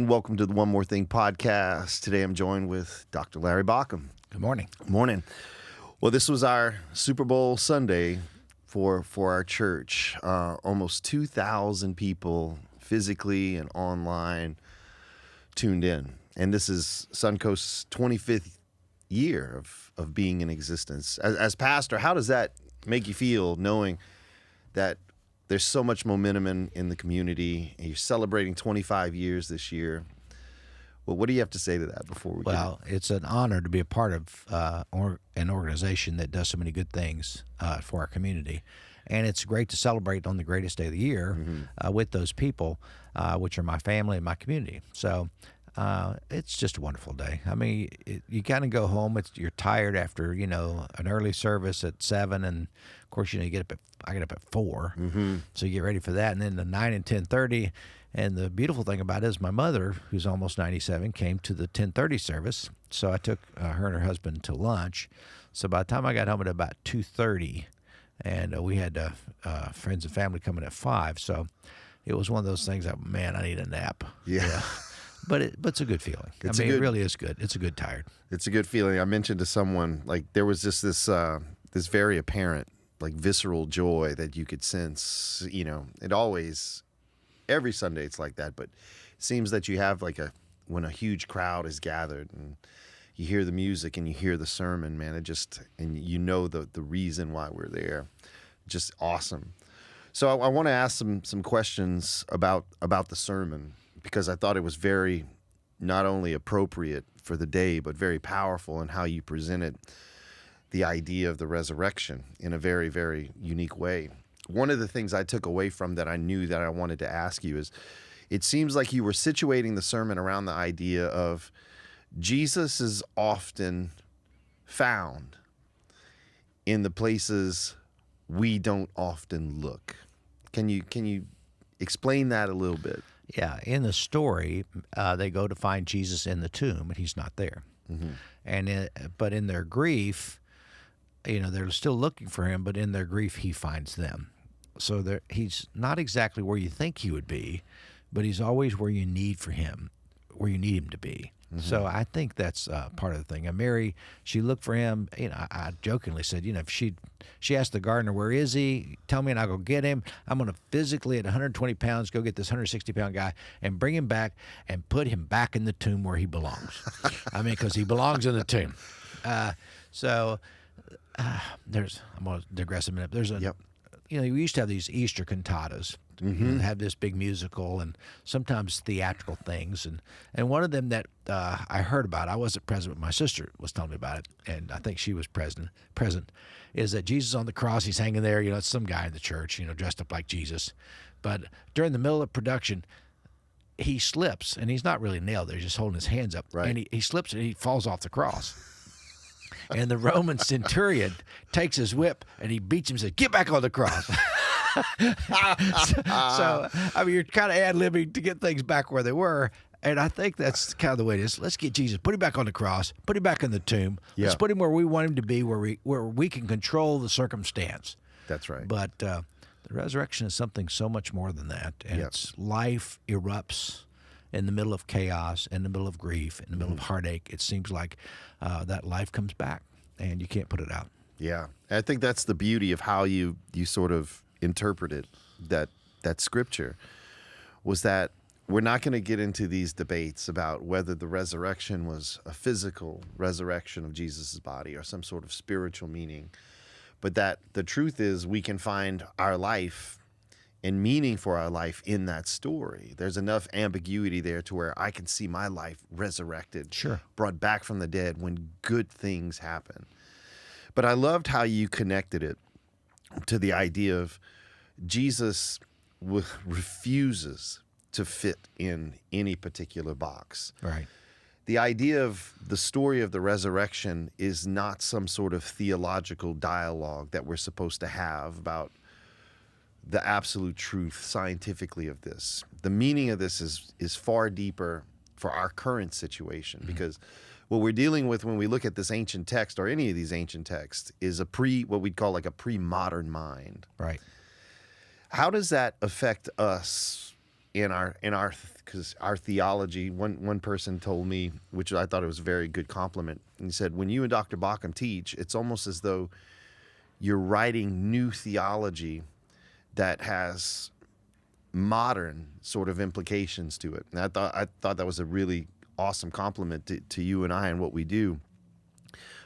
Welcome to the One More Thing podcast. Today I'm joined with Dr. Larry Baucom. Good morning. Morning. Well, this was our Super Bowl Sunday for our church. Almost 2,000 people physically and online tuned in. And this is Suncoast's 25th year of being in existence. As pastor, how does that make you feel knowing that there's so much momentum in the community, and you're celebrating 25 years this year? Well, what do you have to say to that before we Well, it's an honor to be a part of an organization that does so many good things for our community. And it's great to celebrate on the greatest day of the year with those people, which are my family and my community. So it's just a wonderful day. I mean, you kind of go home. You're tired after, an early service at 7, and of course, I get up at 4, so you get ready for that, and then the 9 and 10:30. And the beautiful thing about it is my mother, who's almost 97, came to the 10:30 service. So I took her and her husband to lunch. So by the time I got home at about 2:30, and we had friends and family coming at 5. So it was one of those things that, man, I need a nap. Yeah. But it's a good feeling. It really is good. It's a good tired. It's a good feeling. I mentioned to someone, like, there was just this very apparent, like, visceral joy that you could sense. It always, every Sunday it's like that, but it seems that you have when a huge crowd is gathered and you hear the music and you hear the sermon, man, and the reason why we're there. Just awesome. So I want to ask some questions about the sermon, because I thought it was very not only appropriate for the day, but very powerful in how you presented the idea of the resurrection in a very, very unique way. One of the things I took away from that I knew that I wanted to ask you is, it seems like you were situating the sermon around the idea of Jesus is often found in the places we don't often look. Can you explain that a little bit? Yeah, in the story, they go to find Jesus in the tomb, and he's not there. But in their grief, they're still looking for him, but in their grief, he finds them. So he's not exactly where you think he would be, but he's always where you need him to be. So I think that's part of the thing. And Mary, she looked for him. I jokingly said, if she asked the gardener, "Where is he? Tell me and I'll go get him. I'm going to physically, at 120 pounds, go get this 160-pound guy and bring him back and put him back in the tomb where he belongs." Because he belongs in the tomb. I'm going to digress a minute. We used to have these Easter cantatas. Have this big musical and sometimes theatrical things, and one of them that I heard about, I wasn't present, but my sister was telling me about it, and I think she was present, is that Jesus on the cross, he's hanging there, it's some guy in the church, dressed up like Jesus, but during the middle of production, he slips, and he's not really nailed there, he's just holding his hands up, right. And he slips and he falls off the cross. And the Roman centurion takes his whip and he beats him and says, "Get back on the cross." So, you're kind of ad-libbing to get things back where they were. And I think that's kind of the way it is. Let's get Jesus, put him back on the cross, put him back in the tomb. Let's put him where we want him to be, where we can control the circumstance. That's right. But the resurrection is something so much more than that. And it's life erupts in the middle of chaos, in the middle of grief, in the middle of heartache. It seems like that life comes back, and you can't put it out. Yeah. I think that's the beauty of how you sort of interpreted that scripture, was that we're not going to get into these debates about whether the resurrection was a physical resurrection of Jesus' body or some sort of spiritual meaning, but that the truth is we can find our life and meaning for our life in that story. There's enough ambiguity there to where I can see my life resurrected, brought back from the dead when good things happen. But I loved how you connected it to the idea of Jesus refuses to fit in any particular box. Right. The idea of the story of the resurrection is not some sort of theological dialogue that we're supposed to have about the absolute truth scientifically of this. The meaning of this is far deeper for our current situation, because what we're dealing with when we look at this ancient text, or any of these ancient texts, is what we'd call like a pre-modern mind. Right. How does that affect us in our because our theology. One person told me, which I thought it was a very good compliment. And he said, when you and Dr. Baucom teach, it's almost as though you're writing new theology that has modern sort of implications to it. And I thought that was a really awesome compliment to you and I and what we do.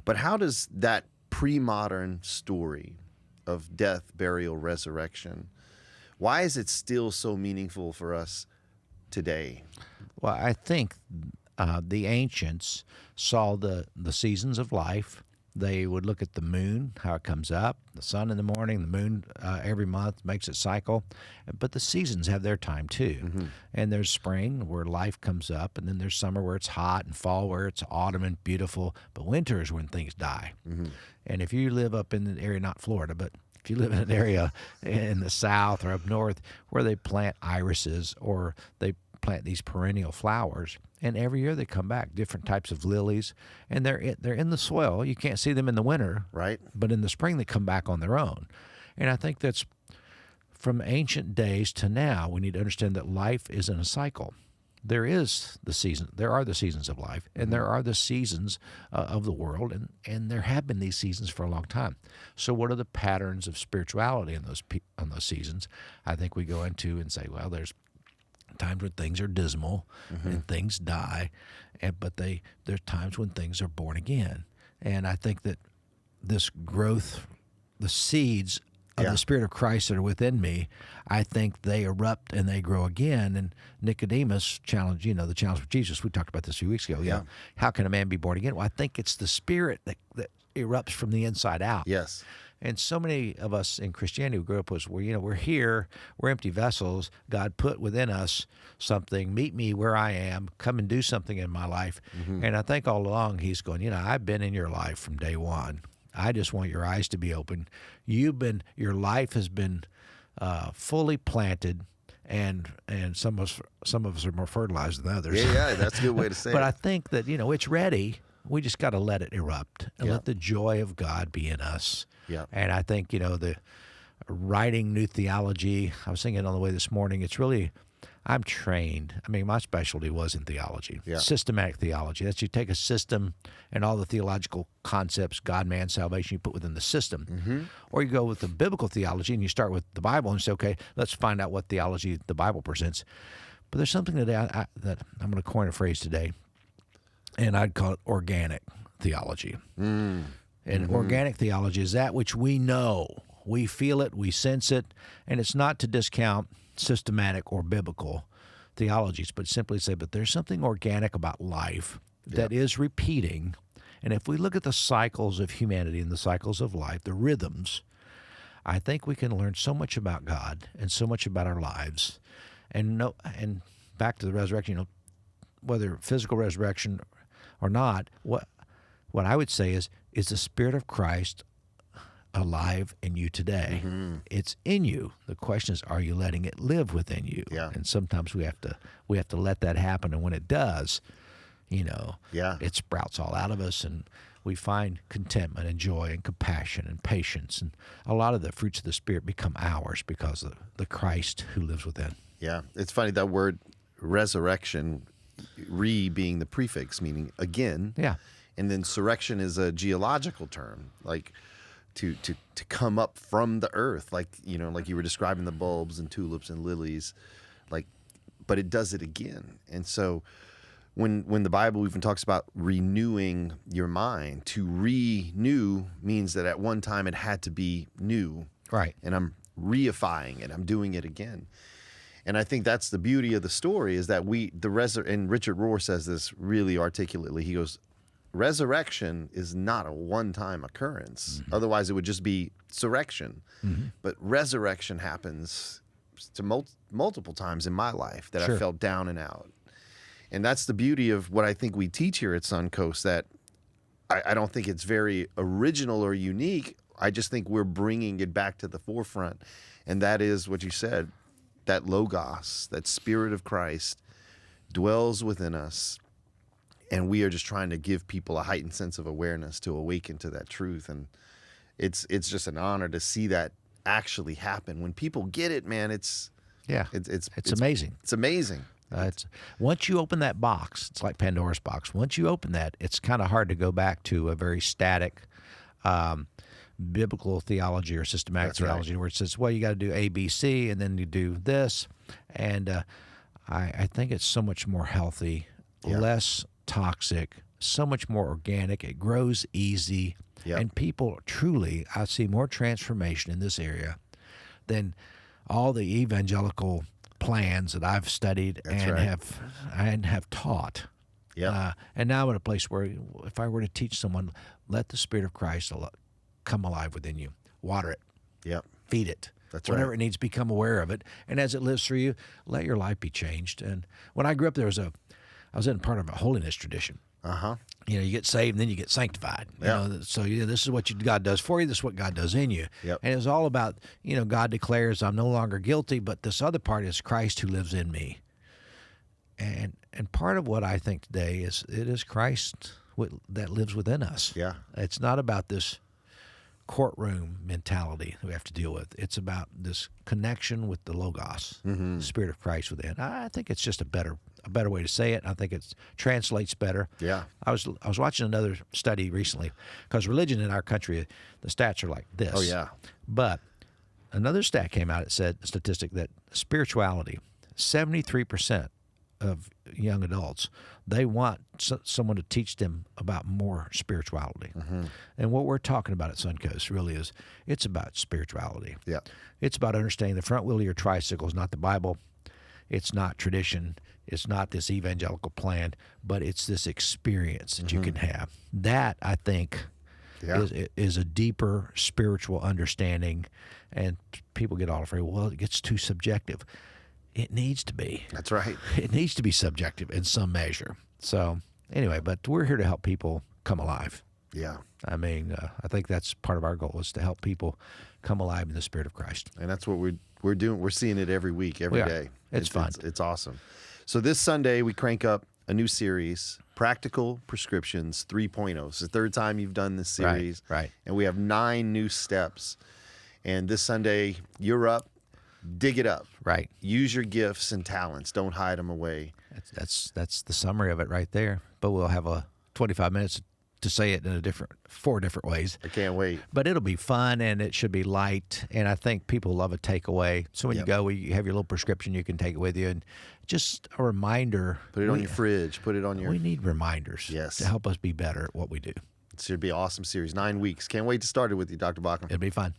But how does that pre-modern story of death, burial, resurrection, why is it still so meaningful for us today? Well, I think the ancients saw the seasons of life. They would look at the moon, how it comes up, the sun in the morning, the moon every month makes it cycle. But the seasons have their time too. Mm-hmm. And there's spring where life comes up, and then there's summer where it's hot, and fall where it's autumn and beautiful. But winter is when things die. Mm-hmm. And if you live up in an area, not Florida, but if you live in an area in the south or up north where they plant irises or they plant these perennial flowers, and every year they come back, different types of lilies, and they're in the soil. You can't see them in the winter, Right. but in the spring they come back on their own. And I think that's from ancient days to now. We need to understand that life is in a cycle. There is the season. There are the seasons of life, and there are the seasons of the world, and there have been these seasons for a long time. So, what are the patterns of spirituality in those seasons? I think we go into and say, well, there's times when things are dismal and things die, but there's times when things are born again. And I think that this growth, the seeds of the Spirit of Christ that are within me, I think they erupt and they grow again. And Nicodemus challenged, the challenge with Jesus, we talked about this a few weeks ago. Yeah. How can a man be born again? Well, I think it's the Spirit that erupts from the inside out. Yes. And so many of us in Christianity who grew up was, we're here, we're empty vessels. God put within us something. Meet me where I am. Come and do something in my life. And I think all along He's going, I've been in your life from day one. I just want your eyes to be open. Your life has been fully planted, and some of us are more fertilized than others. Yeah, that's a good way to say But it. I think that it's ready. We just got to let it erupt and let the joy of God be in us. Yeah. And I think the writing new theology. I was thinking on the way this morning. It's really. I'm trained. I mean, my specialty was in theology, systematic theology. That's you take a system and all the theological concepts, God, man, salvation, you put within the system. Or you go with the biblical theology and you start with the Bible and say, okay, let's find out what theology the Bible presents. But there's something that I'm going to coin a phrase today, and I'd call it organic theology. And organic theology is that which we know. We feel it, we sense it, and it's not to discount systematic or biblical theologies, but simply say, but there's something organic about life that is repeating. And if we look at the cycles of humanity and the cycles of life, the rhythms, I think we can learn so much about God and so much about our lives. And back to the resurrection, whether physical resurrection or not, what I would say is the Spirit of Christ alive in you today? It's in you. The question is, are you letting it live within you? Yeah. And sometimes we have to let that happen. And when it does, it sprouts all out of us, and we find contentment and joy and compassion and patience, and a lot of the fruits of the Spirit become ours because of the Christ who lives within. Yeah, it's funny, that word resurrection, being the prefix meaning again. Yeah. And then surrection is a geological term, like to come up from the earth, like you were describing the bulbs and tulips and lilies, but it does it again. And so when the Bible even talks about renewing your mind, to renew means that at one time it had to be new. Right. And I'm reifying it. I'm doing it again. And I think that's the beauty of the story, is that and Richard Rohr says this really articulately. He goes, resurrection is not a one-time occurrence. Otherwise, it would just be surrection. But resurrection happens to multiple times in my life that I felt down and out. And that's the beauty of what I think we teach here at Suncoast, that I don't think it's very original or unique. I just think we're bringing it back to the forefront. And that is what you said, that Logos, that Spirit of Christ dwells within us. And we are just trying to give people a heightened sense of awareness to awaken to that truth. And it's just an honor to see that actually happen. When people get it, man, it's Yeah. It's amazing. It's amazing. It's once you open that box, it's like Pandora's box. Once you open that, it's kind of hard to go back to a very static biblical theology or systematic theology where it says, well, you got to do A, B, C, and then you do this. And I think it's so much more healthy, less toxic, so much more organic. It grows easy. And people truly, I see more transformation in this area than all the evangelical plans that I've studied have taught. And now I'm at a place where if I were to teach someone, let the Spirit of Christ come alive within you. Water it. Feed it. Whatever it needs, become aware of it. And as it lives through you, let your life be changed. And when I grew up, I was in part of a holiness tradition. You know, you get saved and then you get sanctified. You know, so this is what God does for you. This is what God does in you. And it was all about, you know, God declares I'm no longer guilty, but this other part is Christ who lives in me. And part of what I think today is it is Christ that lives within us. It's not about this courtroom mentality that we have to deal with. It's about this connection with the Logos, the Spirit of Christ within. I think it's just a better way to say it. I think it translates better. I was watching another study recently because religion in our country, the stats are like this. But another stat came out. It said a statistic that spirituality, 73% of young adults, they want someone to teach them about more spirituality. And what we're talking about at Suncoast really is, it's about spirituality. It's about understanding the front wheel of your tricycle is not the Bible. It's not tradition. It's not this evangelical plan, but it's this experience that you can have. That, I think, is a deeper spiritual understanding. And people get all afraid, well, it gets too subjective. It needs to be. That's right. It needs to be subjective in some measure. So anyway, but we're here to help people come alive. I mean, I think that's part of our goal is to help people come alive in the Spirit of Christ. And that's what we're doing. We're seeing it every week, every day. It's fun. It's awesome. So this Sunday we crank up a new series, Practical Prescriptions 3.0. It's the third time you've done this series. Right. And we have 9 new steps. And this Sunday you're up. Dig it up. Right. Use your gifts and talents. Don't hide them away. That's the summary of it right there. But we'll have 25 minutes to say it in 4 different ways. I can't wait. But it'll be fun and it should be light. And I think people love a takeaway. So when you go, you have your little prescription you can take it with you. And just a reminder. Put it on your fridge. Put it on your... We need reminders to help us be better at what we do. It should be an awesome series. 9 weeks. Can't wait to start it with you, Dr. Baucom. It'll be fun.